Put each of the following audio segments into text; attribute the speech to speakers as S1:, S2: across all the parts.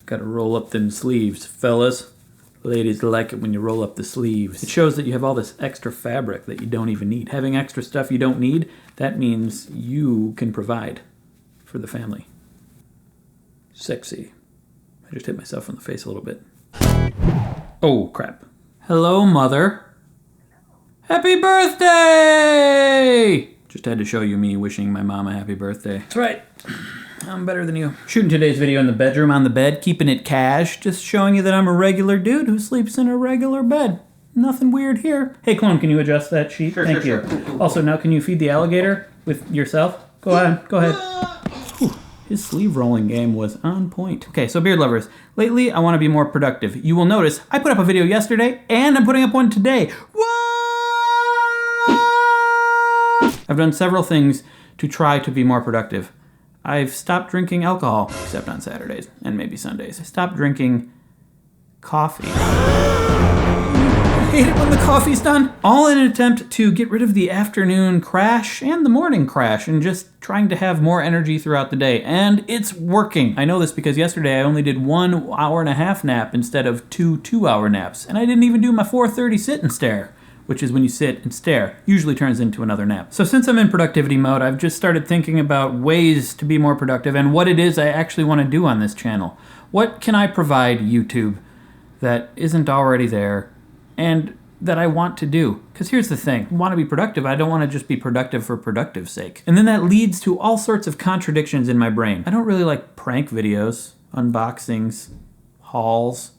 S1: Gotta roll up them sleeves, fellas. Ladies like it when you roll up the sleeves. It shows that you have all this extra fabric that you don't even need. Having extra stuff you don't need, that means you can provide for the family. Sexy. I just hit myself in the face a little bit. Oh, crap. Hello, Mother. Happy birthday! Just had to show you me wishing my mom a happy birthday. That's right. I'm better than you. Shooting today's video in the bedroom on the bed, keeping it cash, just showing you that I'm a regular dude who sleeps in a regular bed. Nothing weird here. Hey, clone, can you adjust that sheet? Thank you. Sure. Also, now can you feed the alligator with yourself? Go ahead. Whew. His sleeve rolling game was on point. Okay, so beard lovers, lately I want to be more productive. You will notice I put up a video yesterday and I'm putting up one today. I've done several things to try to be more productive. I've stopped drinking alcohol, except on Saturdays and maybe Sundays. I stopped drinking coffee. I hate it when the coffee's done. All in an attempt to get rid of the afternoon crash and the morning crash and just trying to have more energy throughout the day. And it's working. I know this because yesterday I only did 1 hour-and-a-half nap instead of 2 2-hour naps. And I didn't even do my 4:30 sit and stare, which is when you sit and stare, usually turns into another nap. So since I'm in productivity mode, I've just started thinking about ways to be more productive and what it is I actually want to do on this channel. What can I provide YouTube that isn't already there and that I want to do? Because here's the thing, I want to be productive, I don't want to just be productive for productive's sake. And then that leads to all sorts of contradictions in my brain. I don't really like prank videos, unboxings, hauls,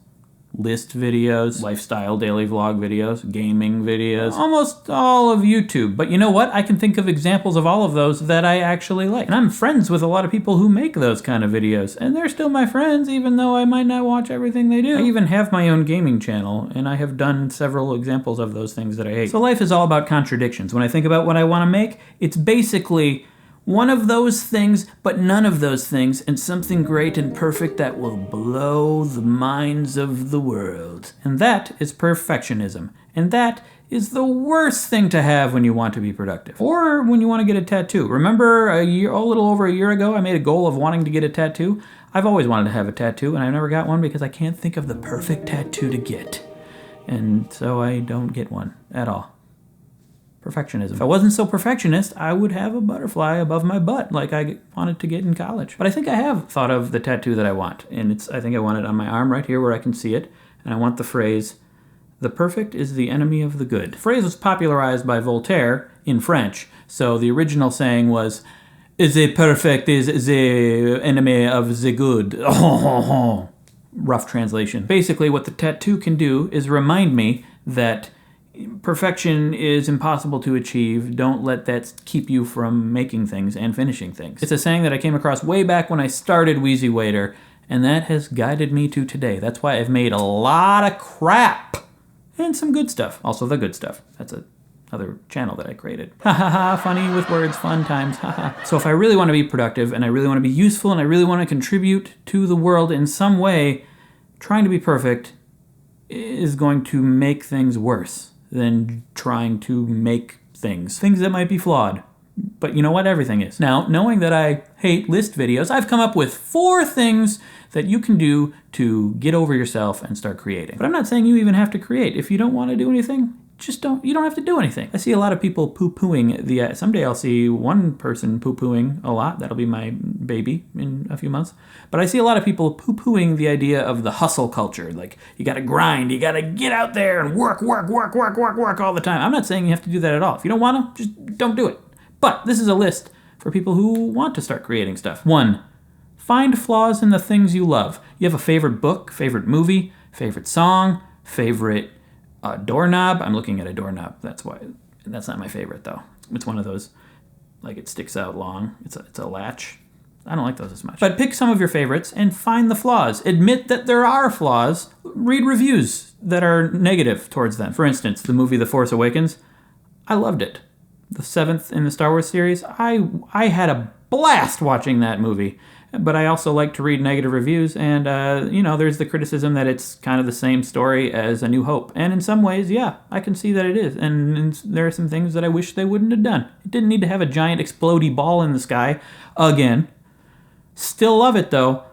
S1: list videos, lifestyle daily vlog videos, gaming videos, almost all of YouTube. But you know what? I can think of examples of all of those that I actually like. And I'm friends with a lot of people who make those kind of videos. And they're still my friends, even though I might not watch everything they do. I even have my own gaming channel, and I have done several examples of those things that I hate. So life is all about contradictions. When I think about what I want to make, it's basically one of those things, but none of those things, and something great and perfect that will blow the minds of the world. And that is perfectionism. And that is the worst thing to have when you want to be productive. Or when you want to get a tattoo. Remember a little over a year ago, I made a goal of wanting to get a tattoo? I've always wanted to have a tattoo, and I never got one because I can't think of the perfect tattoo to get. And so I don't get one at all. Perfectionism. If I wasn't so perfectionist, I would have a butterfly above my butt like I wanted to get in college. But I think I have thought of the tattoo that I want. And I think I want it on my arm right here where I can see it. And I want the phrase, "The perfect is the enemy of the good." The phrase was popularized by Voltaire in French. So the original saying was, "The perfect is the enemy of the good." Rough translation. Basically, what the tattoo can do is remind me that perfection is impossible to achieve. Don't let that keep you from making things and finishing things. It's a saying that I came across way back when I started WheezyWaiter, and that has guided me to today. That's why I've made a lot of crap and some good stuff. Also the good stuff. That's another channel that I created. Ha ha ha, funny with words, fun times, ha ha. So if I really want to be productive and I really want to be useful and I really want to contribute to the world in some way, trying to be perfect is going to make things worse than trying to make things that might be flawed. But you know what? Everything is. Now, knowing that I hate list videos, I've come up with 4 things that you can do to get over yourself and start creating. But I'm not saying you even have to create. If you don't want to do anything, you don't have to do anything. I see a lot of people poo-pooing someday I'll see one person poo-pooing a lot. That'll be my baby in a few months. But I see a lot of people poo-pooing the idea of the hustle culture. Like, you gotta grind, you gotta get out there and work all the time. I'm not saying you have to do that at all. If you don't want to, just don't do it. But this is a list for people who want to start creating stuff. 1, find flaws in the things you love. You have a favorite book, favorite movie, favorite song, favorite doorknob. I'm looking at a doorknob. That's not my favorite though. It's one of those, like it sticks out long. It's a latch. I don't like those as much. But pick some of your favorites and find the flaws. Admit that there are flaws. Read reviews that are negative towards them. For instance, the movie The Force Awakens. I loved it. The 7th in the Star Wars series. I had a blast watching that movie. But I also like to read negative reviews, and, there's the criticism that it's kind of the same story as A New Hope. And in some ways, yeah, I can see that it is. And there are some things that I wish they wouldn't have done. It didn't need to have a giant explodey ball in the sky again. Still love it, though.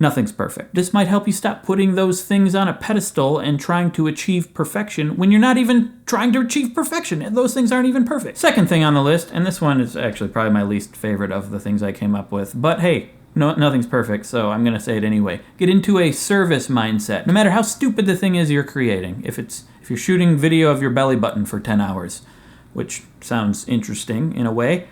S1: Nothing's perfect. This might help you stop putting those things on a pedestal and trying to achieve perfection when you're not even trying to achieve perfection, and those things aren't even perfect. Second thing on the list, and this one is actually probably my least favorite of the things I came up with, but hey, no, nothing's perfect, so I'm going to say it anyway. Get into a service mindset. No matter how stupid the thing is you're creating, if you're shooting video of your belly button for 10 hours, which sounds interesting in a way,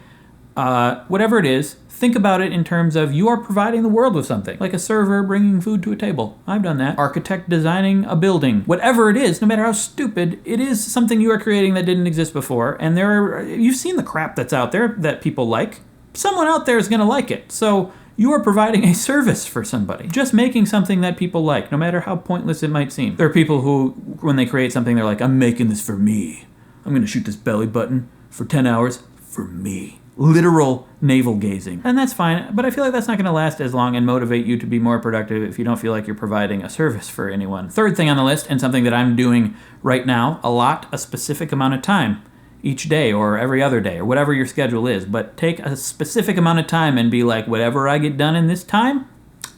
S1: whatever it is, think about it in terms of you are providing the world with something, like a server bringing food to a table. I've done that. Architect designing a building. Whatever it is, no matter how stupid, it is something you are creating that didn't exist before, and you've seen the crap that's out there that people like. Someone out there is going to like it, so you are providing a service for somebody. Just making something that people like, no matter how pointless it might seem. There are people who, when they create something, they're like, I'm making this for me. I'm going to shoot this belly button for 10 hours for me. Literal navel gazing. And that's fine, but I feel like that's not going to last as long and motivate you to be more productive if you don't feel like you're providing a service for anyone. Third thing on the list, and something that I'm doing right now, allot a specific amount of time each day or every other day or whatever your schedule is, but take a specific amount of time and be like, whatever I get done in this time,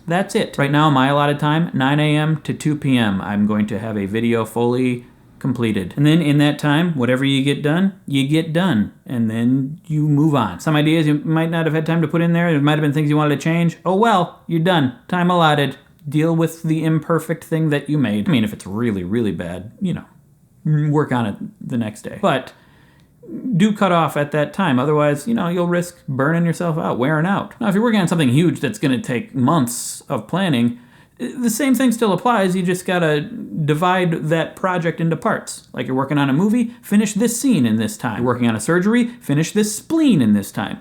S1: that's it. Right now, my allotted time, 9 a.m. to 2 p.m. I'm going to have a video fully completed. And then in that time, whatever you get done, and then you move on. Some ideas you might not have had time to put in there. There might have been things you wanted to change. Oh well, you're done. Time allotted. Deal with the imperfect thing that you made. I mean, if it's really, really bad, work on it the next day. But do cut off at that time. Otherwise, you'll risk burning yourself out, wearing out. Now, if you're working on something huge that's going to take months of planning, the same thing still applies. You just gotta divide that project into parts. Like you're working on a movie, finish this scene in this time. You're working on a surgery, finish this spleen in this time.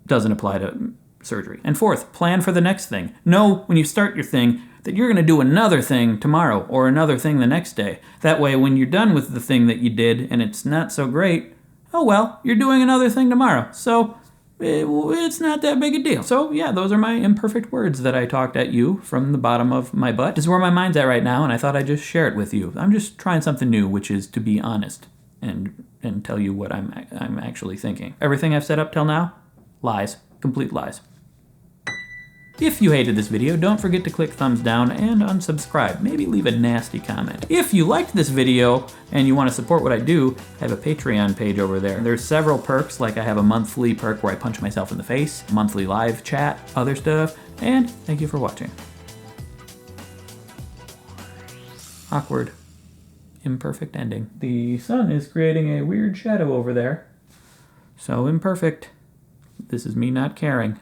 S1: Doesn't apply to surgery. And fourth, plan for the next thing. Know when you start your thing that you're gonna do another thing tomorrow or another thing the next day. That way, when you're done with the thing that you did and it's not so great, oh well, you're doing another thing tomorrow. So it's not that big a deal. So yeah, those are my imperfect words that I talked at you from the bottom of my butt. This is where my mind's at right now, and I thought I'd just share it with you. I'm just trying something new, which is to be honest and tell you what I'm actually thinking. Everything I've said up till now, lies. Complete lies. If you hated this video, don't forget to click thumbs down and unsubscribe. Maybe leave a nasty comment. If you liked this video and you want to support what I do, I have a Patreon page over there. There's several perks, like I have a monthly perk where I punch myself in the face, monthly live chat, other stuff, and thank you for watching. Awkward. Imperfect ending. The sun is creating a weird shadow over there. So imperfect. This is me not caring.